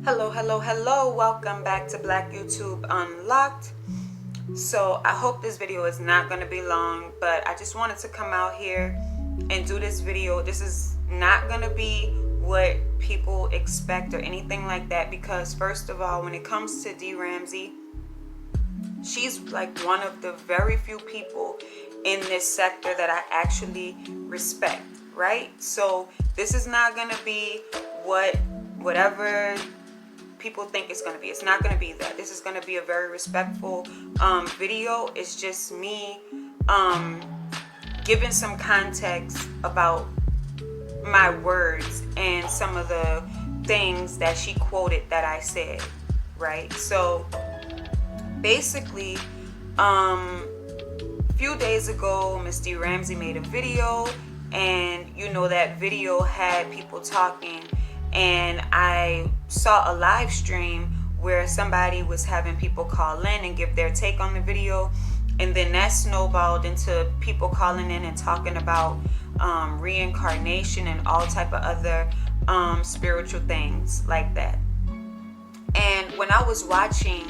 Hello, welcome back to Black YouTube Unlocked. So I hope this video is not going to be long, but I just wanted to come out here and do this video. This is not going to be what people expect or anything like that, because first of all, when it comes to Dee Ramsey, she's like one of the very few people in this sector that I actually respect, right? So this is not going to be whatever people think it's going to be. It's not going to be that. This is going to be a very respectful video. It's just me giving some context about my words and some of the things that she quoted that I said, right? So basically, a few days ago, Miss Dee Ramsey made a video, and that video had people talking, and I saw a live stream where somebody was having people call in and give their take on the video, and then that snowballed into people calling in and talking about reincarnation and all type of other spiritual things like that. And when I was watching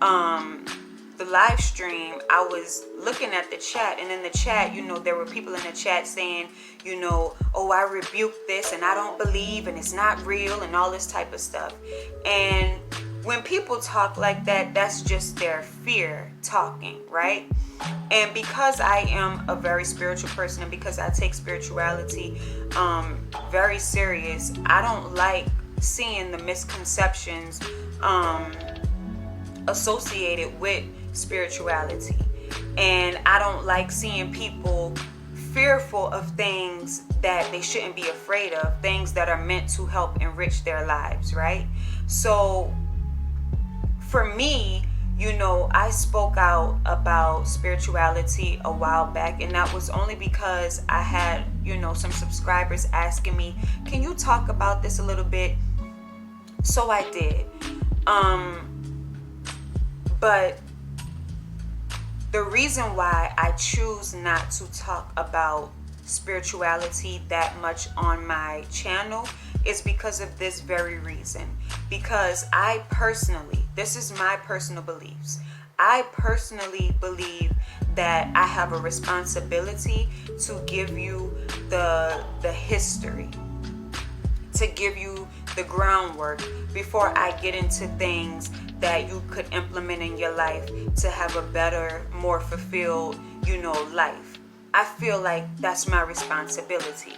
the live stream, I was looking at the chat, and in the chat, there were people in the chat saying, oh, I rebuke this and I don't believe and it's not real and all this type of stuff. And when people talk like that, that's just their fear talking, right? And because I am a very spiritual person, and because I take spirituality very serious, I don't like seeing the misconceptions associated with spirituality. And I don't like seeing people fearful of things that they shouldn't be afraid of, things that are meant to help enrich their lives, right? So for me, I spoke out about spirituality a while back, and that was only because I had, some subscribers asking me, can you talk about this a little bit? So I did. But the reason why I choose not to talk about spirituality that much on my channel is because of this very reason. Because I personally, this is my personal beliefs, I personally believe that I have a responsibility to give you the history, to give you the groundwork before I get into things that you could implement in your life to have a better, more fulfilled, life. I feel like that's my responsibility.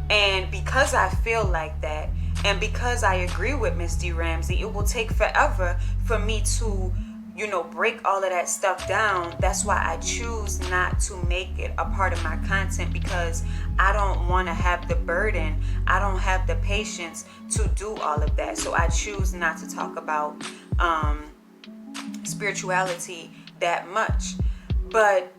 And because I feel like that, and because I agree with Miss Dee Ramsey, it will take forever for me to, break all of that stuff down. That's why I choose not to make it a part of my content, because I don't want to have the burden. I don't have the patience to do all of that. So I choose not to talk about spirituality that much. But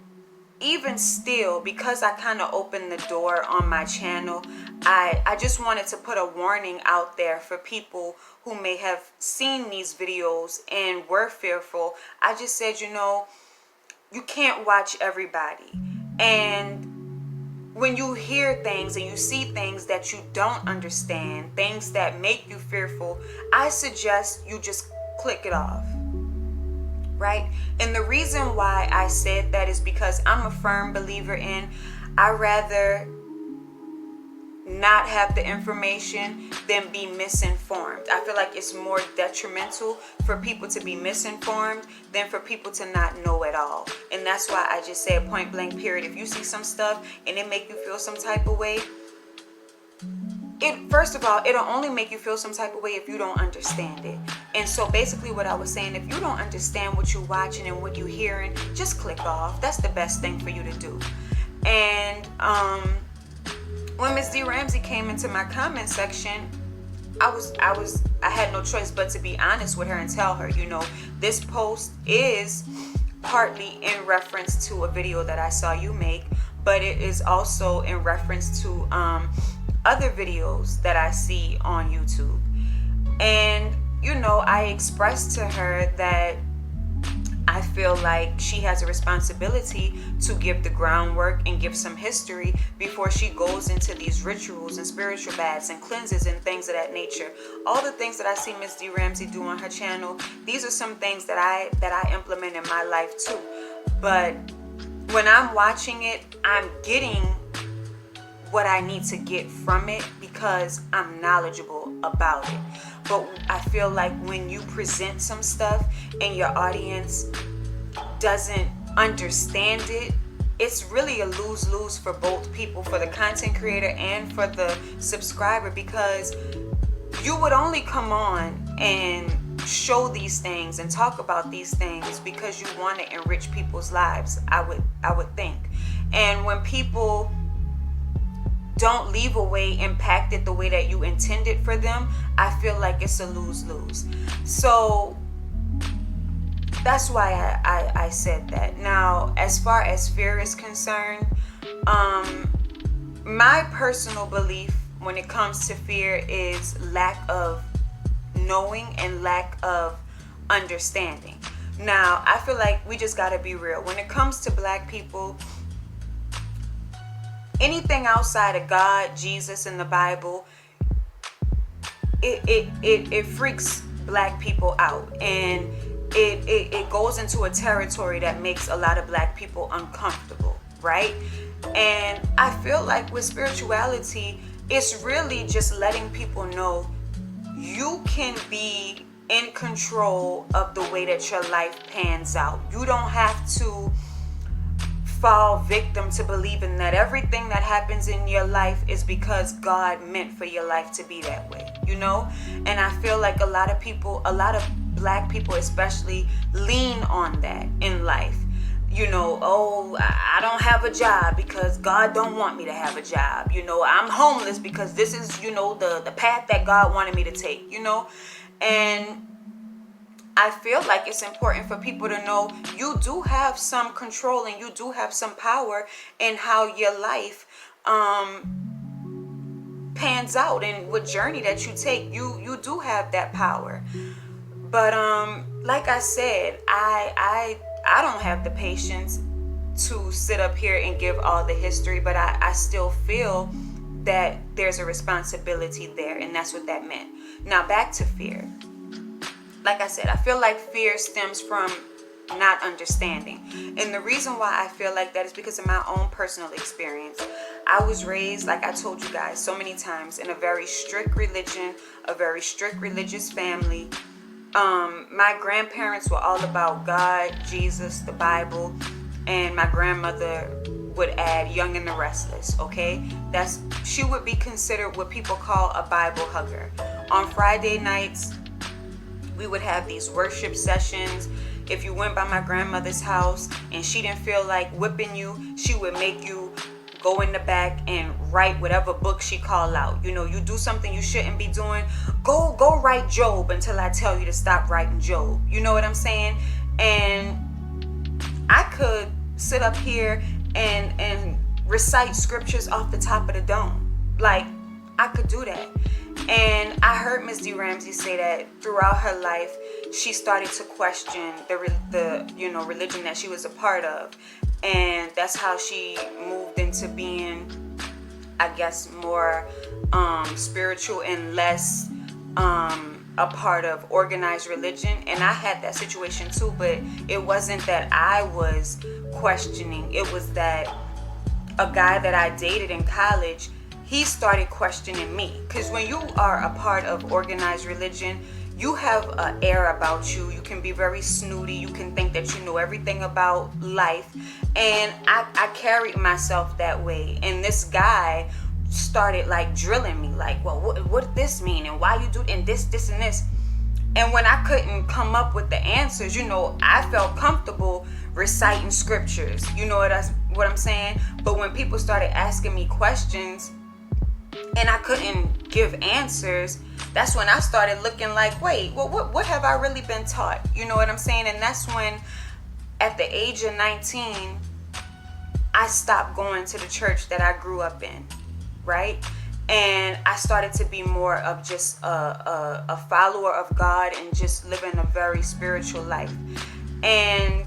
even still, because I kind of opened the door on my channel, I just wanted to put a warning out there for people who may have seen these videos and were fearful. I just said, you can't watch everybody. And when you hear things and you see things that you don't understand, things that make you fearful, I suggest you just click it off. Right? And the reason why I said that is because I'm a firm believer in, I rather not have the information than be misinformed. I feel like it's more detrimental for people to be misinformed than for people to not know at all. And that's why I just say point blank period. If you see some stuff and it make you feel some type of way, first of all, it'll only make you feel some type of way if you don't understand it. And so basically what I was saying, if you don't understand what you're watching and what you're hearing, just click off. That's the best thing for you to do. And when Miss Dee Ramsey came into my comment section, I had no choice but to be honest with her and tell her, this post is partly in reference to a video that I saw you make, but it is also in reference to other videos that I see on YouTube. And I expressed to her that I feel like she has a responsibility to give the groundwork and give some history before she goes into these rituals and spiritual baths and cleanses and things of that nature. All the things that I see Miss Dee Ramsey do on her channel, these are some things that I implement in my life too. But when I'm watching it, I'm getting what I need to get from it because I'm knowledgeable about it. But I feel like when you present some stuff and your audience doesn't understand it, it's really a lose-lose for both people, for the content creator and for the subscriber, because you would only come on and show these things and talk about these things because you want to enrich people's lives, I would think. And when people don't leave away impacted the way that you intended for them, I feel like it's a lose-lose. So that's why I said that. Now, as far as fear is concerned, my personal belief when it comes to fear is lack of knowing and lack of understanding. Now, I feel like we just got to be real. When it comes to Black people, anything outside of God, Jesus, and the Bible, it freaks Black people out, and it goes into a territory that makes a lot of Black people uncomfortable, right? And I feel like with spirituality, it's really just letting people know you can be in control of the way that your life pans out. You don't have to fall victim to believing that everything that happens in your life is because God meant for your life to be that way, you know? And I feel like a lot of people, a lot of Black people especially, lean on that in life. You know, oh, I don't have a job because God don't want me to have a job. You know, I'm homeless because this is, you know, the path that God wanted me to take, you know? And I feel like it's important for people to know you do have some control and you do have some power in how your life pans out and what journey that you take. You do have that power. But like I said, I don't have the patience to sit up here and give all the history, but I still feel that there's a responsibility there, and that's what that meant. Now back to fear. Like I said, I feel like fear stems from not understanding. And the reason why I feel like that is because of my own personal experience. I was raised, like I told you guys so many times, in a very strict religion, a very strict religious family. My grandparents were all about God, Jesus, the Bible, and my grandmother would add Young and the Restless, okay? She would be considered what people call a Bible hugger. On Friday nights, we would have these worship sessions. If you went by my grandmother's house and she didn't feel like whipping you, she would make you go in the back and write whatever book she called out. You know, you do something you shouldn't be doing, go write Job until I tell you to stop writing Job. You know what I'm saying? And I could sit up here and recite scriptures off the top of the dome. Like, I could do that. And I heard Miss Dee Ramsey say that throughout her life, she started to question the religion that she was a part of. And that's how she moved into being, I guess, more spiritual and less a part of organized religion. And I had that situation too, but it wasn't that I was questioning. It was that a guy that I dated in college, he started questioning me. Because when you are a part of organized religion, you have an air about you. You can be very snooty. You can think that you know everything about life. And I carried myself that way. And this guy started like drilling me, like, well, what does this mean? And why you do and this and this? And when I couldn't come up with the answers, you know, I felt comfortable reciting scriptures. You know what I'm saying? But when people started asking me questions and I couldn't give answers, that's when I started looking like, wait, well, what have I really been taught? You know what I'm saying? And that's when, at the age of 19, I stopped going to the church that I grew up in, right? And I started to be more of just a follower of God and just living a very spiritual life. And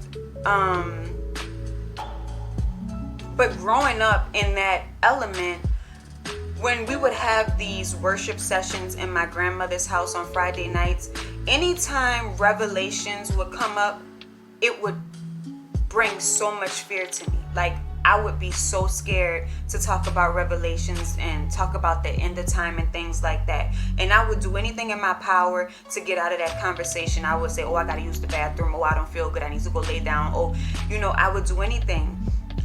but growing up in that element, when we would have these worship sessions in my grandmother's house on Friday nights, anytime revelations would come up, it would bring so much fear to me. Like, I would be so scared to talk about revelations and talk about the end of time and things like that. And I would do anything in my power to get out of that conversation. I would say, oh, I gotta use the bathroom. Oh, I don't feel good. I need to go lay down. Oh, I would do anything.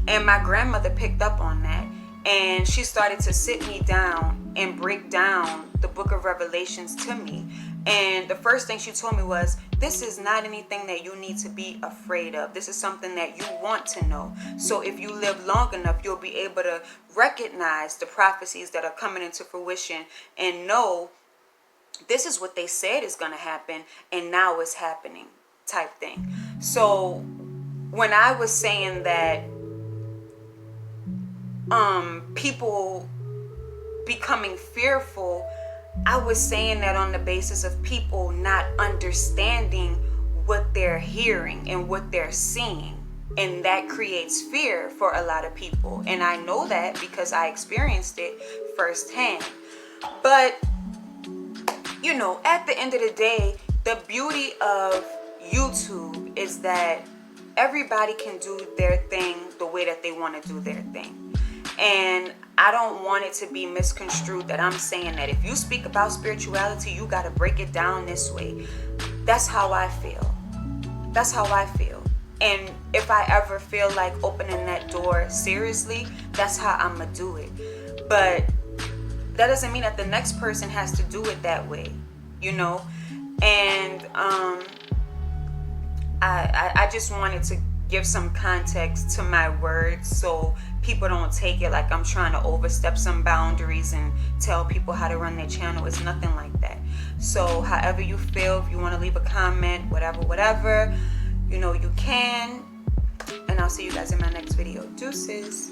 And my grandmother picked up on that. And she started to sit me down and break down the book of Revelations to me. And the first thing she told me was, this is not anything that you need to be afraid of. This is something that you want to know. So if you live long enough, you'll be able to recognize the prophecies that are coming into fruition and know this is what they said is going to happen and now it's happening type thing. So when I was saying that people becoming fearful, I was saying that on the basis of people not understanding what they're hearing and what they're seeing. And that creates fear for a lot of people. And I know that because I experienced it firsthand. But, at the end of the day, the beauty of YouTube is that everybody can do their thing the way that they want to do their thing. And I don't want it to be misconstrued that I'm saying that if you speak about spirituality, you got to break it down this way. That's how I feel. That's how I feel. And if I ever feel like opening that door seriously, that's how I'm going to do it. But that doesn't mean that the next person has to do it that way, And I just wanted to give some context to my words so people don't take it like I'm trying to overstep some boundaries and tell people how to run their channel. It's nothing like that. So however you feel, if you want to leave a comment, whatever, you can. And I'll see you guys in my next video. Deuces.